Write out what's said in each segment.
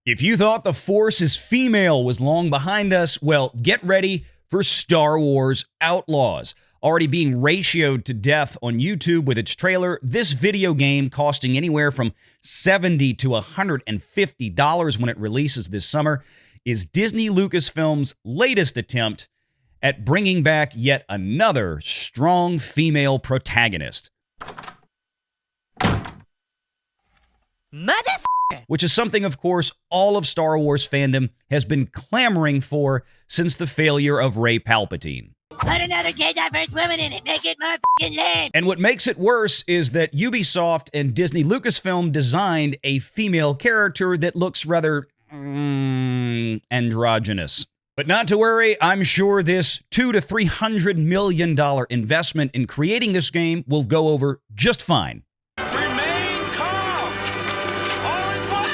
If you thought the Force is female was long behind us, well, get ready for Star Wars Outlaws. Already being ratioed to death on YouTube with its trailer, this video game costing anywhere from $70 to $150 when it releases this summer is Disney Lucasfilm's latest attempt at bringing back yet another strong female protagonist. Which is something, of course, all of Star Wars fandom has been clamoring for since the failure of Rey Palpatine. Put another gay diverse woman in it. Make it more f***ing lame. And what makes it worse is that Ubisoft and Disney Lucasfilm designed a female character that looks rather androgynous. But not to worry, I'm sure this $200 to $300 million investment in creating this game will go over just fine. Remain calm. All is well.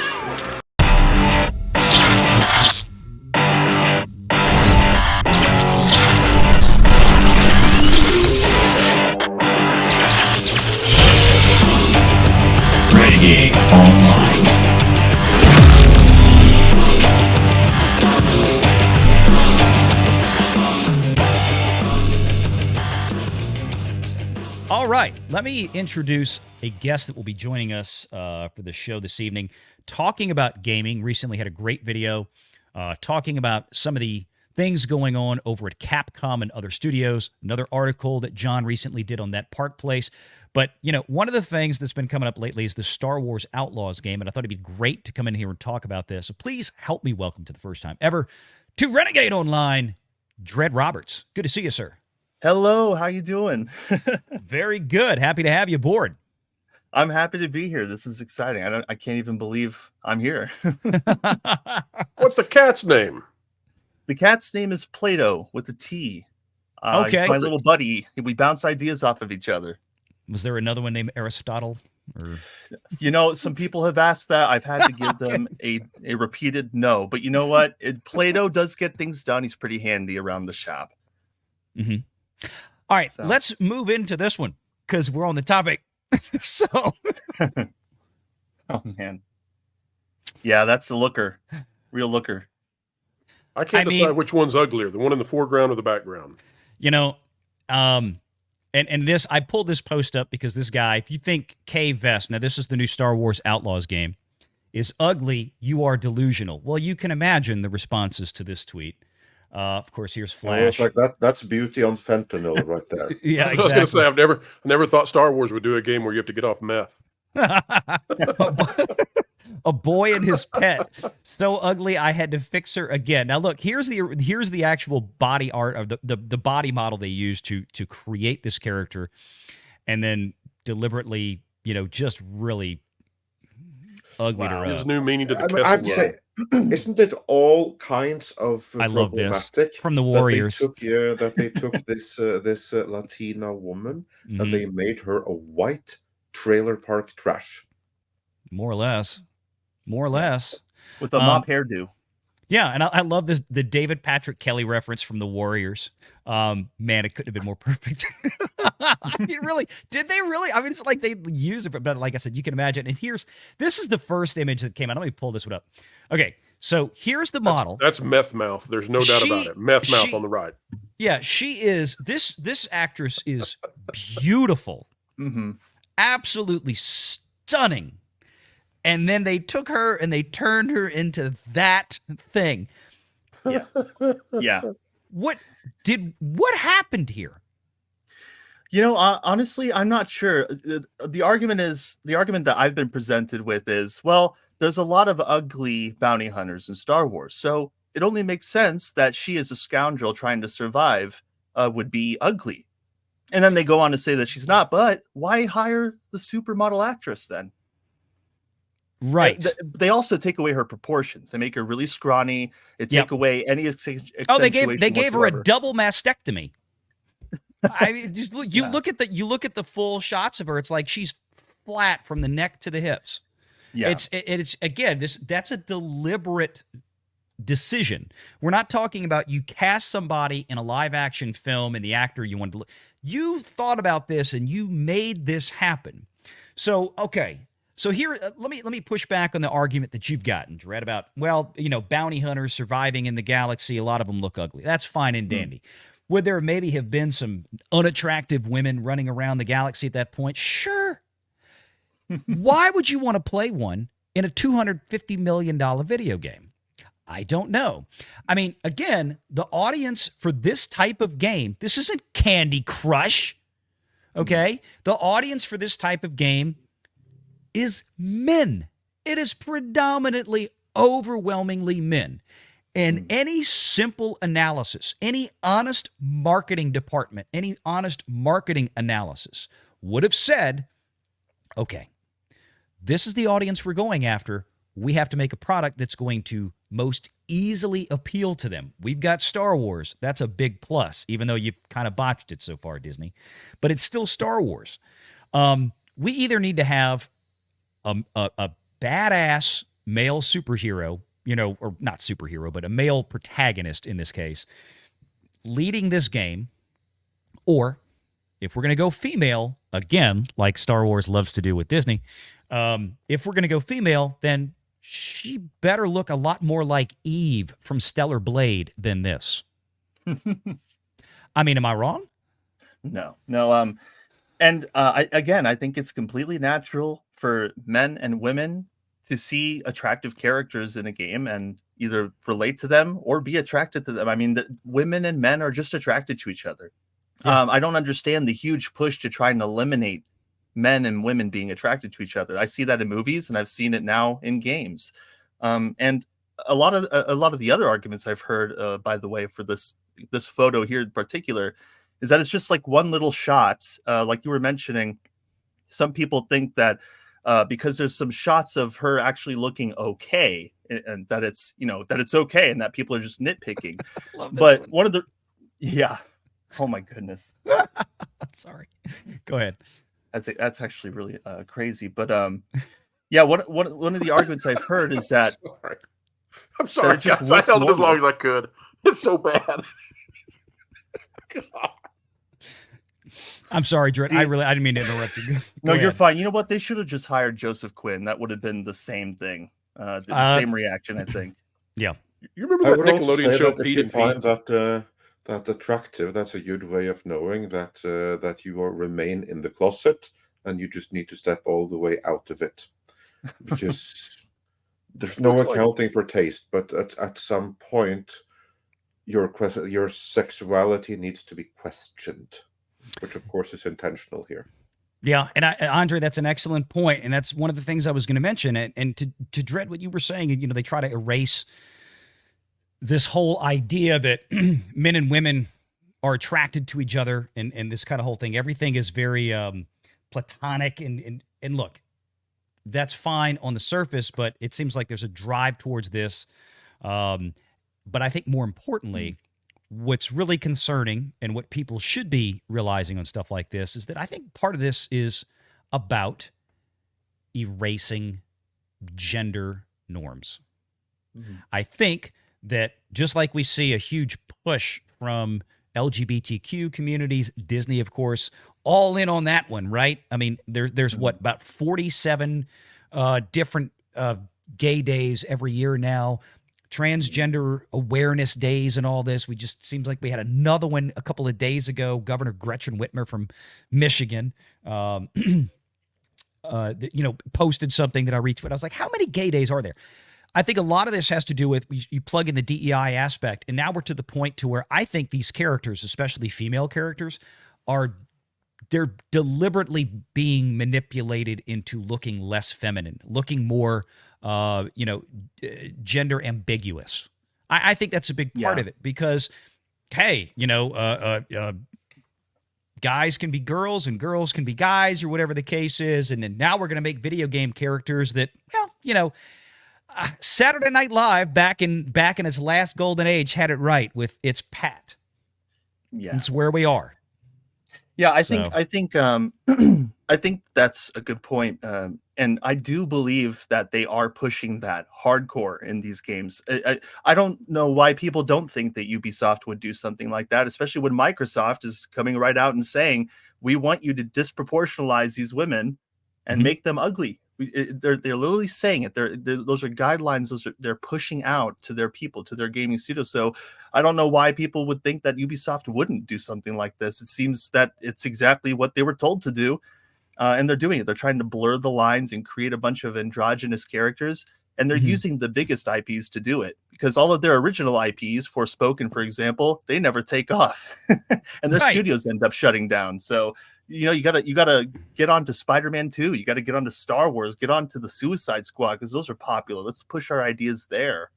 Renegade Online. All right, let me introduce a guest that will be joining us for the show this evening, talking about gaming. Recently had a great video talking about some of the things going on over at Capcom and other studios. Another article that John recently did on that Park Place. But, you know, one of the things that's been coming up lately is the Star Wars Outlaws game, and I thought it'd be great to come in here and talk about this. So please help me welcome to the first time ever to Renegade Online, Dread Roberts. Good to see you, sir. Hello, how you doing? Very good. Happy to have you aboard. I'm happy to be here. This is exciting. I can't even believe I'm here. What's the cat's name? The cat's name is Plato with a T. Okay. He's my little buddy. We bounce ideas off of each other. Was there another one named Aristotle? Or... You know, some people have asked that. I've had to give them a repeated no. But you know what? Plato does get things done. He's pretty handy around the shop. Mm-hmm. All right, let's move into this one because we're on the topic. So, oh man, yeah, that's the looker, real looker. I can't decide which one's uglier, the one in the foreground or the background. You know, and this, I pulled this post up because this guy, if you think Kay Vest, now this is the new Star Wars Outlaws game, is ugly, you are delusional. Well, you can imagine the responses to this tweet. Of course, here's Flash. Like that's beauty on fentanyl right there. Yeah, exactly. I was going to say, I never thought Star Wars would do a game where you have to get off meth. A boy and his pet, so ugly I had to fix her again. Now look, here's the actual body art of the body model they used to create this character, and then deliberately, you know, just really ugly to her. Gives new meaning to the I have to say, isn't it all kinds of I love this problematic from the Warriors that they took this Latina woman and they made her a white trailer park trash, more or less with a mop hairdo. Yeah, and I love this, the David Patrick Kelly reference from the Warriors. Man, it couldn't have been more perfect. Did they really? I mean, it's like they use it, but like I said, you can imagine. And this is the first image that came out. Let me pull this one up. Okay, so here's the model. That's meth mouth. There's no doubt about it. Meth mouth on the right. Yeah, she is. This actress is beautiful. Mm-hmm. Absolutely stunning. And then they took her and they turned her into that thing. Yeah. Yeah. What happened here? You know, honestly, I'm not sure. The argument that I've been presented with is, well, there's a lot of ugly bounty hunters in Star Wars. So it only makes sense that she, as a scoundrel trying to survive, would be ugly. And then they go on to say that she's not. But why hire the supermodel actress then? Right. They also take away her proportions. They make her really scrawny. They take away any they gave her a double mastectomy. I mean, just look at the full shots of her. It's like she's flat from the neck to the hips. Yeah. It's again, that's a deliberate decision. We're not talking about you cast somebody in a live action film and the actor you wanted to you thought about this and you made this happen. So, okay, So here, let me push back on the argument that you've gotten, Dredd, about, well, bounty hunters surviving in the galaxy. A lot of them look ugly. That's fine and dandy. Would there maybe have been some unattractive women running around the galaxy at that point? Sure. Why would you want to play one in a $250 million video game? I don't know. I mean, again, the audience for this type of game, this isn't Candy Crush, okay? The audience for this type of game is men. It is predominantly, overwhelmingly men. And any simple analysis, any honest marketing department, any honest marketing analysis would have said, okay, this is the audience we're going after. We have to make a product that's going to most easily appeal to them. We've got Star Wars. That's a big plus, even though you've kind of botched it so far, Disney. But it's still Star Wars. We either need to have a badass male superhero, or not superhero, but a male protagonist in this case, leading this game, or if we're going to go female, again, like Star Wars loves to do with Disney, if we're going to go female, then she better look a lot more like Eve from Stellar Blade than this. I mean, am I wrong? No. And I think it's completely natural for men and women to see attractive characters in a game and either relate to them or be attracted to them. I mean, women and men are just attracted to each other. Yeah. I don't understand the huge push to try and eliminate men and women being attracted to each other. I see that in movies, and I've seen it now in games. And a lot of the other arguments I've heard, by the way, for this photo here in particular, is that it's just like one little shot. Like you were mentioning, some people think that because there's some shots of her actually looking okay, and that it's okay, and that people are just nitpicking. But yeah, oh my goodness, sorry, go ahead. That's actually really crazy. But yeah, one of the arguments I've heard is that I'm sorry, guys, I held it as long as I could. It's so bad. God. I'm sorry, Dredd. I didn't mean to interrupt you. No, you're fine. You know what? They should have just hired Joseph Quinn. That would have been the same thing. The same reaction, I think. Yeah. You remember that Nickelodeon show, Pete? If you find that attractive, that's a good way of knowing that you remain in the closet and you just need to step all the way out of it. Because there's no accounting for taste, but at some point, your sexuality needs to be questioned, which of course is intentional here. Yeah, and Andre, that's an excellent point, and that's one of the things I was going to mention. And to Dredd what you were saying, they try to erase this whole idea that men and women are attracted to each other, and this kind of whole thing. Everything is very platonic, and look, that's fine on the surface, but it seems like there's a drive towards this. But I think more importantly, what's really concerning and what people should be realizing on stuff like this is that I think part of this is about erasing gender norms. Mm-hmm. I think that just like we see a huge push from LGBTQ communities, Disney, of course, all in on that one, right? I mean, there's what, about 47 different gay days every year now. Transgender awareness days and all this. We just seems like we had another one a couple of days ago. Governor Gretchen Whitmer from Michigan, posted something that I retweeted. I was like, how many gay days are there? I think a lot of this has to do with you plug in the DEI aspect, and now we're to the point to where I think these characters, especially female characters, they're deliberately being manipulated into looking less feminine, looking more gender ambiguous. I think that's a big part of it because, hey, guys can be girls and girls can be guys or whatever the case is. And then now we're going to make video game characters that, Saturday Night Live back in its last golden age had it right with its Pat. Yeah. It's where we are. Yeah, I think I think that's a good point. And I do believe that they are pushing that hardcore in these games. I don't know why people don't think that Ubisoft would do something like that, especially when Microsoft is coming right out and saying, we want you to disproportionalize these women and make them ugly. They're literally saying it. Those are guidelines. They're pushing out to their people, to their gaming studios. So I don't know why people would think that Ubisoft wouldn't do something like this. It seems that it's exactly what they were told to do, and they're doing it. They're trying to blur the lines and create a bunch of androgynous characters, and they're using the biggest IPs to do it, because all of their original IPs, Forspoken, for example, they never take off, and their studios end up shutting down. So you gotta get on to Spider-Man 2. You got to get on to Star Wars. Get on to the Suicide Squad, because those are popular. Let's push our ideas there.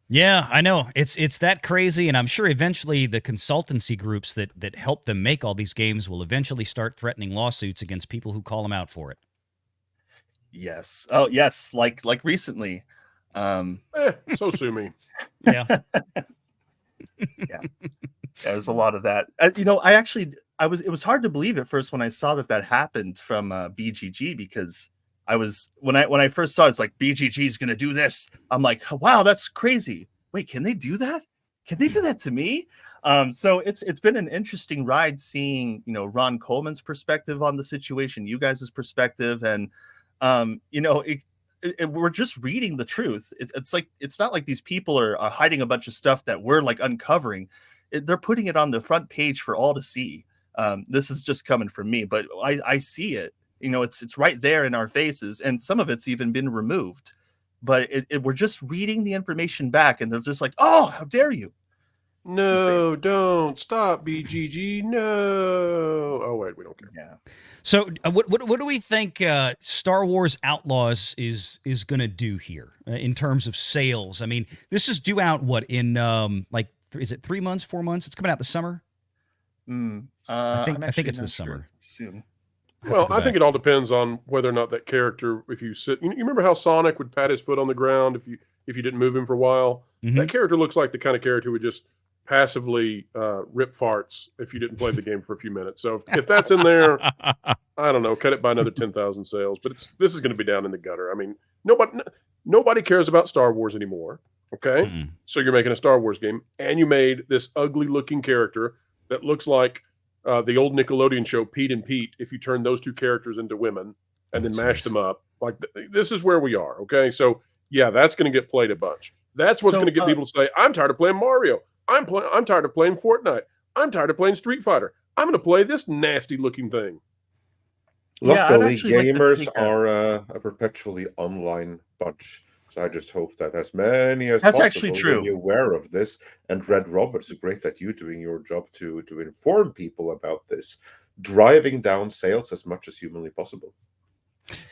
Yeah, I know. It's that crazy, and I'm sure eventually the consultancy groups that help them make all these games will eventually start threatening lawsuits against people who call them out for it. Yes. Oh, yes. Like recently. So sue me. Yeah. Yeah. There's a lot of that. It was hard to believe at first when I saw that happened from BGG, because when I first saw it, it's like BGG is going to do this. I'm like, wow, that's crazy. Wait, can they do that? Can they do that to me? So it's been an interesting ride seeing, Ron Coleman's perspective on the situation, you guys' perspective, and we're just reading the truth. It's not like these people are hiding a bunch of stuff that we're like uncovering. They're putting it on the front page for all to see. This is just coming from me, but I see it. It's right there in our faces, and some of it's even been removed. But we're just reading the information back, and they're just like, "Oh, how dare you!" No, don't stop, BGG. No. Oh wait, we don't care. Yeah. So what do we think Star Wars Outlaws is going to do here in terms of sales? I mean, this is due out in is it 3 months, 4 months? It's coming out this summer. I think it's this summer. Soon. Well, I think it all depends on whether or not that character, if you sit, you remember how Sonic would pat his foot on the ground if you didn't move him for a while? Mm-hmm. That character looks like the kind of character who would just passively rip farts if you didn't play the game for a few minutes. So if that's in there, I don't know, cut it by another 10,000 sales. But this is going to be down in the gutter. I mean, nobody cares about Star Wars anymore. Okay, Mm-mm. So you're making a Star Wars game, and you made this ugly-looking character that looks like the old Nickelodeon show Pete and Pete. If you turn those two characters into women and then mash them up, like this is where we are. Okay, so yeah, that's going to get played a bunch. That's what's going to get people to say, "I'm tired of playing Mario. I'm tired of playing Fortnite. I'm tired of playing Street Fighter. I'm going to play this nasty-looking thing." Luckily, gamers are a perpetually online bunch. So I just hope that as many as That's possible actually true. will be aware of this. And Red Rob, it's great that you're doing your job to inform people about this, driving down sales as much as humanly possible.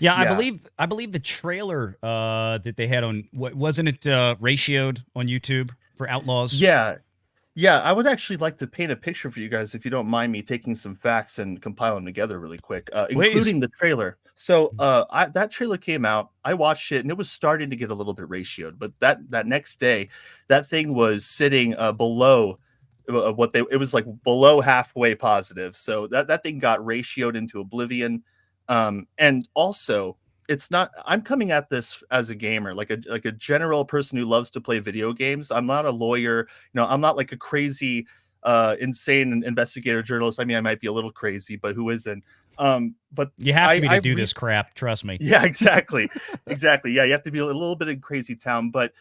Yeah, I believe the trailer that they had on wasn't it ratioed on YouTube for Outlaws? Yeah, I would actually like to paint a picture for you guys, if you don't mind me taking some facts and compile them together really quick, including the trailer. So that trailer came out, I watched it, and it was starting to get a little bit ratioed. But that next day, that thing was sitting below it was like below halfway positive. So that thing got ratioed into oblivion. And also, it's not, I'm coming at this as a gamer, like a general person who loves to play video games. I'm not a lawyer, I'm not like a crazy insane investigator journalist. I mean, I might be a little crazy, but who isn't? But you have to do this crap, trust me. Yeah, exactly. Yeah, you have to be a little bit in crazy town. But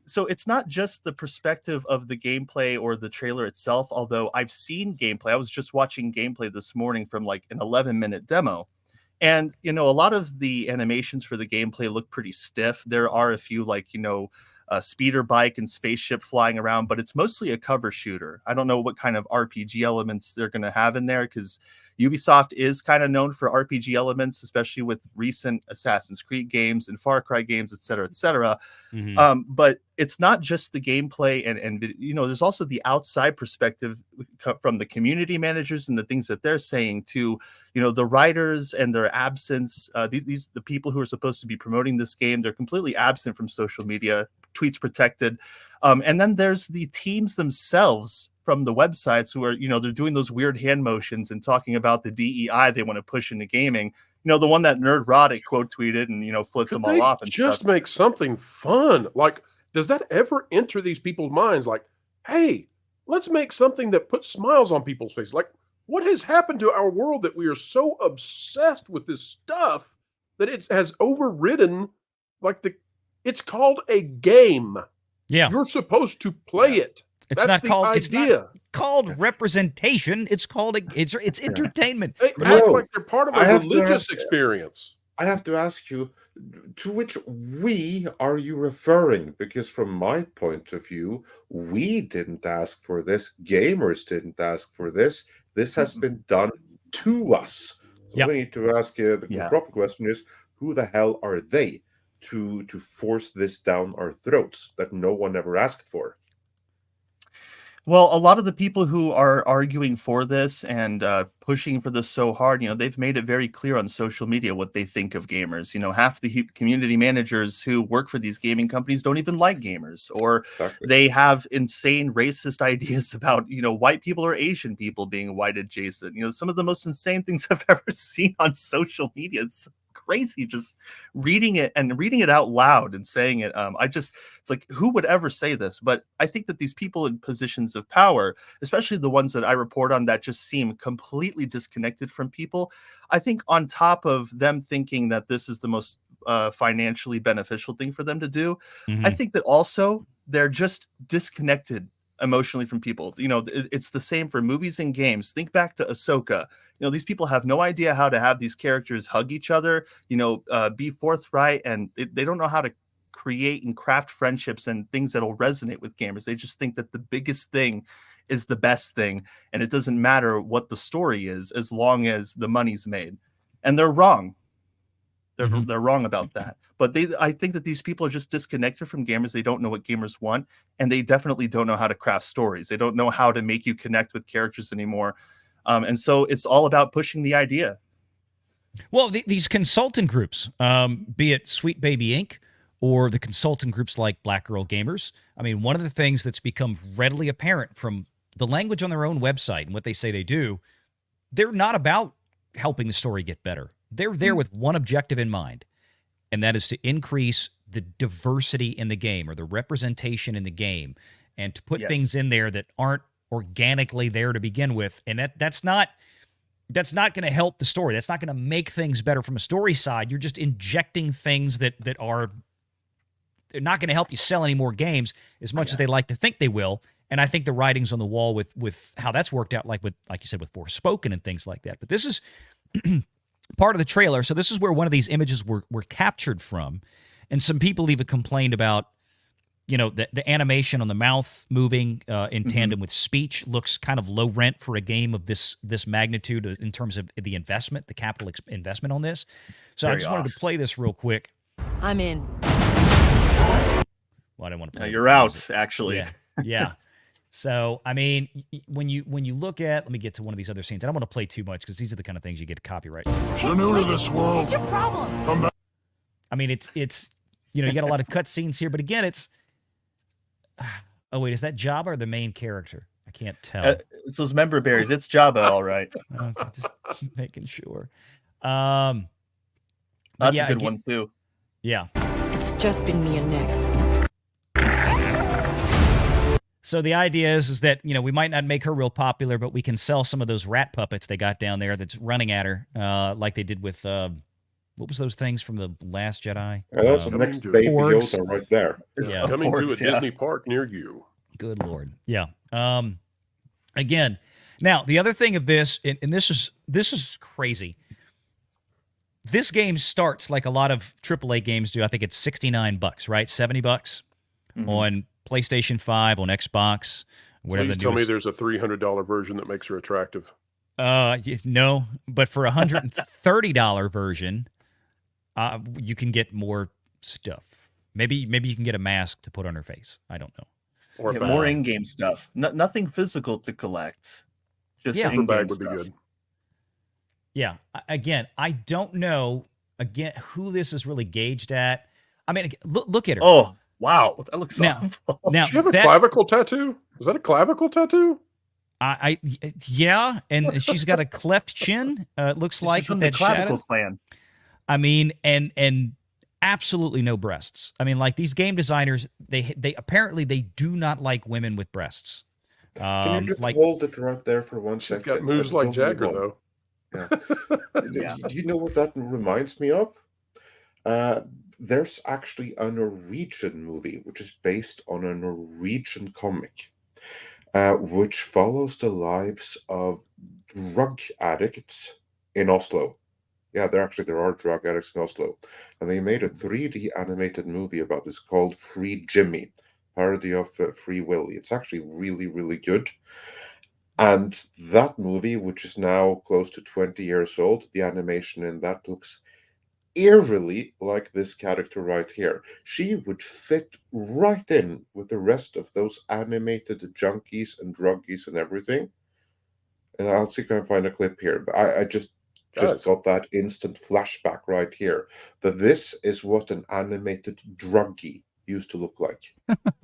so it's not just the perspective of the gameplay or the trailer itself, although I've seen gameplay. I was just watching gameplay this morning from like an 11-minute demo. And, a lot of the animations for the gameplay look pretty stiff. There are a few a speeder bike and spaceship flying around, but it's mostly a cover shooter. I don't know what kind of RPG elements they're going to have in there, because Ubisoft is kind of known for RPG elements, especially with recent Assassin's Creed games and Far Cry games, et cetera, et cetera. Mm-hmm. But it's not just the gameplay, and there's also the outside perspective from the community managers and the things that they're saying to, the writers and their absence. The people who are supposed to be promoting this game, they're completely absent from social media, tweets protected. And then there's the teams themselves from the websites who are, they're doing those weird hand motions and talking about the DEI they want to push into gaming. The one that Nerdrotic quote tweeted and, flipped them all off. And just make something fun. Like, does that ever enter these people's minds? Like, hey, let's make something that puts smiles on people's faces. Like, what has happened to our world that we are so obsessed with this stuff that it has overridden like it's called a game. Yeah. You're supposed to play it. It's That's not the called idea. it's not called representation. It's called it's entertainment. They act Bro, like they're part of I a have to religious ask- experience. I have to ask you, to which we are you referring? Because from my point of view, we didn't ask for this. Gamers didn't ask for this. This has been done to us. So Yep. we need to ask the Yeah. proper question is, who the hell are they to force this down our throats that no one ever asked for? Well, a lot of the people who are arguing for this and pushing for this so hard, they've made it very clear on social media what they think of gamers. Half the community managers who work for these gaming companies don't even like gamers, or Exactly. they have insane racist ideas about, white people or Asian people being white adjacent. Some of the most insane things I've ever seen on social media. It's crazy just reading it out loud and saying it. It's like, who would ever say this? But I think that these people in positions of power, especially the ones that I report on that just seem completely disconnected from people, I think on top of them thinking that this is the most financially beneficial thing for them to do, I think that also they're just disconnected emotionally from people. It's the same for movies and games. Think back to Ahsoka. These people have no idea how to have these characters hug each other, be forthright, and they don't know how to create and craft friendships and things that'll resonate with gamers. They just think that the biggest thing is the best thing, and it doesn't matter what the story is as long as the money's made. And they're wrong. They're wrong about that. But I think that these people are just disconnected from gamers. They don't know what gamers want, and they definitely don't know how to craft stories. They don't know how to make you connect with characters anymore. And so it's all about pushing the idea. Well, these consultant groups, be it Sweet Baby Inc. or the consultant groups like Black Girl Gamers, I mean, one of the things that's become readily apparent from the language on their own website and what they say they do, they're not about helping the story get better. They're there with one objective in mind, and that is to increase the diversity in the game or the representation in the game and to put things in there that aren't organically there to begin with. And that's not going to help the story. That's not going to make things better from a story side. You're just injecting things that are they're not going to help you sell any more games as much as they like to think they will. And I think the writing's on the wall with how that's worked out, like you said, with Forspoken and things like that. But this is part of the trailer. So this is where one of these images were captured from. And some people even complained about, the animation on the mouth moving in tandem with speech looks kind of low rent for a game of this magnitude in terms of the investment, the capital investment on this. So I just wanted to play this real quick. I'm in. Well, I didn't want to play. You're out, actually. Yeah. So, I mean, when you look at, let me get to one of these other scenes. I don't want to play too much because these are the kind of things you get to copyright. You're new to this world. What's your problem? Come back. I mean, it's you got a lot of cut scenes here, but again, it's. Oh wait, is that Jabba or the main character? I can't tell. It's those member berries. It's Jabba, all right. Okay, just making sure. That's a good one too. Yeah. It's just been me and Nix. So the idea is that, we might not make her real popular, but we can sell some of those rat puppets they got down there that's running at her, like they did with, what was those things from The Last Jedi? And that's the next baby Porgs. Yoda right there. Yeah. Coming to a Porgs, yeah. Disney park near you. Good Lord. Yeah. Again, now the other thing of this, and this is crazy. This game starts like a lot of AAA games do. I think it's $69, right? $70 on PlayStation 5, on Xbox. Whatever. Please tell me there's a $300 version that makes her attractive. No, but for a $130 version, you can get more stuff. Maybe you can get a mask to put on her face. I don't know. Or a More bag. in-game stuff. Nothing physical to collect. Just Yeah. Her in-game bag would be stuff. good. Yeah. Again, I don't know who this is really gauged at. I mean, look at her. Oh, wow. That looks Now- awful. now Does she have a that- clavicle tattoo? Is that a clavicle tattoo? Yeah, and she's got a cleft chin. It looks She's like from with the that clavicle shadow. clan. I mean, and absolutely no breasts. I mean, like these game designers, they apparently they do not like women with breasts. Can you just Like hold it right there for one She's second? got moves and like don't Jagger, move on? though. Yeah. Do you know what that reminds me of? There's actually a Norwegian movie which is based on a Norwegian comic, which follows the lives of drug addicts in Oslo. Yeah, there are drug addicts in Oslo, and they made a 3D animated movie about this called Free Jimmy, parody of Free Willy. It's actually really, really good. And that movie, which is now close to 20 years old, the animation in that looks eerily like this character right here. She would fit right in with the rest of those animated junkies and druggies and everything. And I'll see if I can find a clip here. But I just got that instant flashback right here that this is what an animated druggie used to look like.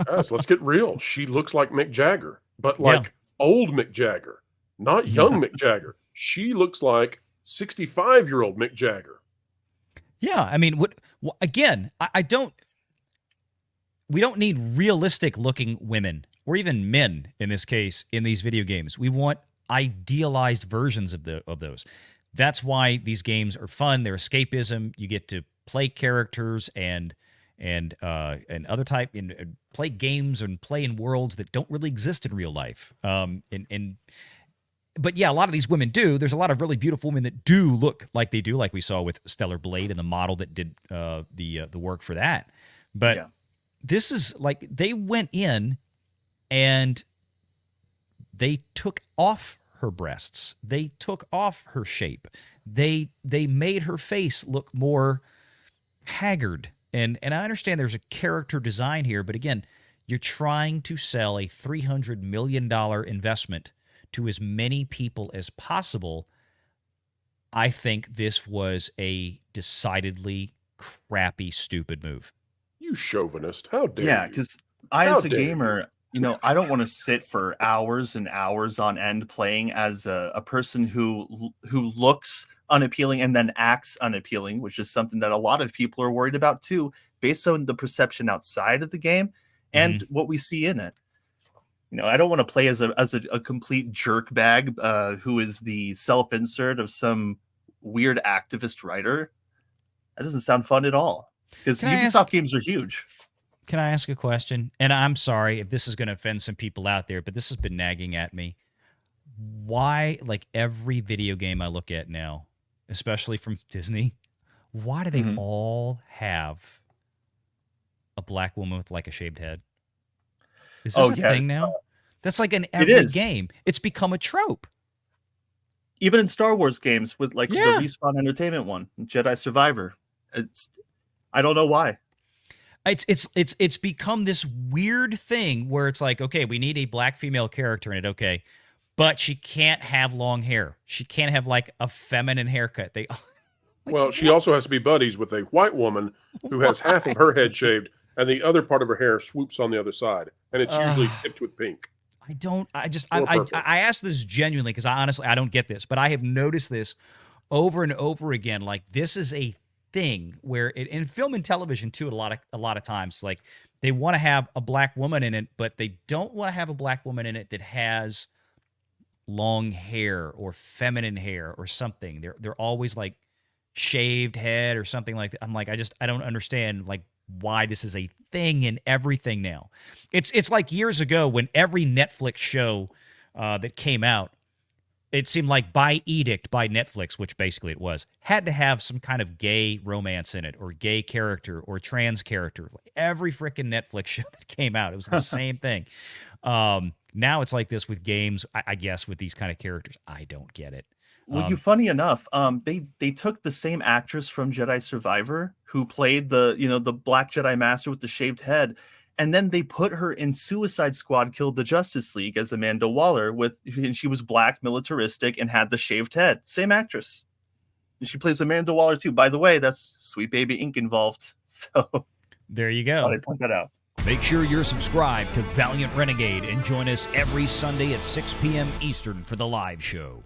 Guys, let's get real. She looks like Mick Jagger, but like old Mick Jagger, not young Mick Jagger. She looks like 65-year-old Mick Jagger. Yeah, I mean, again, I don't. We don't need realistic-looking women, or even men in this case, in these video games. We want idealized versions of those. That's why these games are fun. They're escapism. You get to play characters and other type and play games and play in worlds that don't really exist in real life. But yeah, a lot of these women do. There's a lot of really beautiful women that do look like they do, like we saw with Stellar Blade and the model that did the work for that. But this is like they went in and they took off her breasts. They took off her shape. They made her face look more haggard. And I understand there's a character design here, but again, you're trying to sell a $300 million investment to as many people as possible. I think this was a decidedly crappy, stupid move. You chauvinist. How dare you? Yeah, because as a gamer, I don't want to sit for hours and hours on end playing as a person who looks unappealing and then acts unappealing, which is something that a lot of people are worried about too, based on the perception outside of the game and what we see in it. I don't want to play as a complete jerk bag who is the self-insert of some weird activist writer. That doesn't sound fun at all. Because Ubisoft games are huge. Can I ask a question? And I'm sorry if this is going to offend some people out there, but this has been nagging at me. Why, like every video game I look at now, especially from Disney, why do they all have a black woman with like a shaved head? Is this a thing now? That's like in every game. It's become a trope. Even in Star Wars games with like the Respawn Entertainment one, Jedi Survivor. I don't know why. It's become this weird thing where it's like, okay, we need a black female character in it, okay, but she can't have long hair. She can't have like a feminine haircut. Well, she also has to be buddies with a white woman who has half of her head shaved and the other part of her hair swoops on the other side, and it's usually tipped with pink. I ask this genuinely because I don't get this, but I have noticed this over and over again. Like this is a thing where in film and television too, a lot of times, like they want to have a black woman in it, but they don't want to have a black woman in it that has long hair or feminine hair or something. They're always like shaved head or something like that. I'm like, I don't understand like why this is a thing in everything now. It's like years ago when every Netflix show that came out, it seemed like by edict by Netflix, which basically it was, had to have some kind of gay romance in it or gay character or trans character. Every freaking Netflix show that came out, it was the same thing. Now it's like this with games, I guess, with these kind of characters. I don't get it. Well, funny enough, they took the same actress from Jedi Survivor who played the Black Jedi Master with the shaved head, and then they put her in Suicide Squad: Killed the Justice League as Amanda Waller and she was black, militaristic, and had the shaved head. Same actress. And she plays Amanda Waller too. By the way, that's Sweet Baby Inc. involved. So there you go. Thought I'd point that out. Make sure you're subscribed to Valiant Renegade and join us every Sunday at 6 p.m. Eastern for the live show.